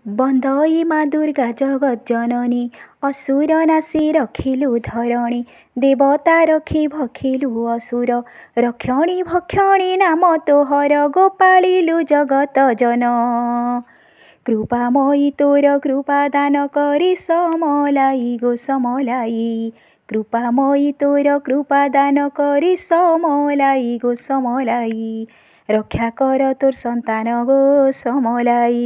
ବନ୍ଦଇ ମା ଦୁର୍ଗା ଜଗତ୍ ଜନନୀ, ଅସୁର ନାଶୀ ରଖିଲୁ ଧରଣୀ। ଦେବତା ରଖି ଭଖିଲୁ ଅସୁର, ରକ୍ଷଣୀ ଭକ୍ଷଣୀ ନାମ ତୋହର। ଗୋପାଳିଲୁ ଜଗତ ଜନ, କୃପାମୟୀ ତୋର କୃପା ଦାନ କରି ସମଲାଇ ଗୋ ସମଲାଇ। କୃପାମୟୀ ତୋର କୃପା ଦାନ କରି ସମଲାଇ ଗୋ ସମଲାଇ। ରକ୍ଷା କର ତୋର ସନ୍ତାନ ଗୋ ସମଲାଇ।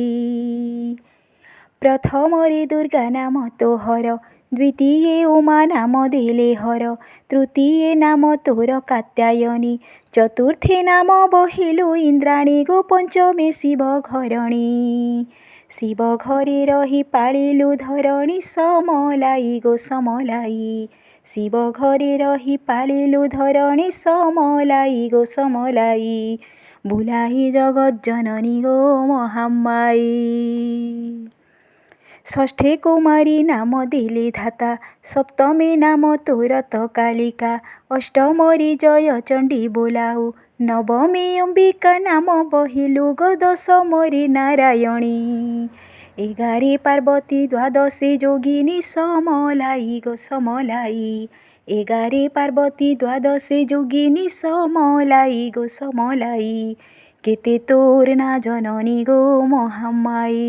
ପ୍ରଥମରେ ଦୁର୍ଗା ନାମ ତୋହର, ଦ୍ୱିତୀୟେ ଉମା ନାମ ଦେଲେ ହର। ତୃତୀୟେ ନାମ ତୋର କାତ୍ୟାୟନୀ, ଚତୁର୍ଥେ ନାମ ବହିଲୁ ଇନ୍ଦ୍ରାଣୀ। ଗୋ ପଞ୍ଚମେ ଶିବ ଘରଣୀ, ଶିବ ଘରେ ରହି ପାଳିଲୁ ଧରଣୀ। ସମଲାଇ ଗୋ ସମଲାଇ, ଶିବ ଘରେ ରହି ପାଳିଲୁ ଧରଣୀ। ସମଲାଇ ଗୋ ସମଲାଇ, ବୁଲାଇ ଜଗତ୍ ଜନନୀ ଗୋ ମହାମାଇ। ଷଷ୍ଠେ କୁମାରୀ ନାମ ଦେଲେ ଧାତା, ସପ୍ତମେ ନାମ ତୋର ତ କାଳିକା। ଅଷ୍ଟମରେ ଜୟ ଚଣ୍ଡୀ ବୋଲାଉ, ନବମେ ଅମ୍ବିକା ନାମ ବହିଲୁ ଗୋ। ଦଶମରେ ନାରାୟଣୀ, ଏଗାରେ ପାର୍ବତୀ ଦ୍ୱାଦଶେ ଯୋଗିନୀ। ସମଲାଇ ଗୋ ସମଲାଇ, ଏଗାରେ ପାର୍ବତୀ ଦ୍ୱାଦଶେ ଯୋଗିନୀ। ସମଲାଇ ଗୋ ସମଲାଇ, କେତେ ତୋର ନା ଜନନୀ ଗୋ ମହାମାଇ।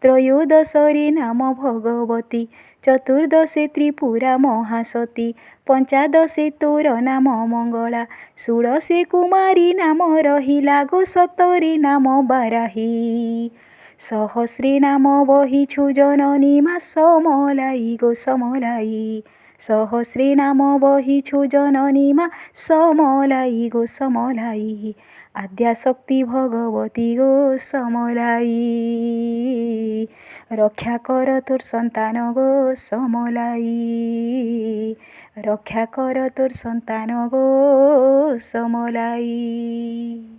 ତ୍ରୟୋଦଶରେ ନାମ ଭଗବତୀ, ଚତୁର୍ଦ୍ଦଶେ ତ୍ରିପୁରା ମହାସତୀ। ପଞ୍ଚାଦଶେ ତୋର ନାମ ମଙ୍ଗଳା, ଷୋଡ଼ଶେ କୁମାରୀ ନାମ ରହିଲା ଗୋ। ସତରେ ନାମ ବାରାହୀ, ସହସ୍ରେ ନାମ ବହିଛୁ ଜନନୀ ମା। ସମଲାଇ ଗୋ ସମଲାଇ, ସହସ୍ରେ ନାମ ବହିଛୁ ଜନନୀ ମା। ସମଲାଇ ଗୋ ସମଲାଇ, ଆଦ୍ୟାଶକ୍ତି ଭଗବତୀ ଗୋ ସମଲାଇ। ରକ୍ଷା କର ତୋର ସନ୍ତାନ ଗୋ ସମଲାଇ, ରକ୍ଷା କର ତୋର ସନ୍ତାନ ଗୋ ସମଲାଇ।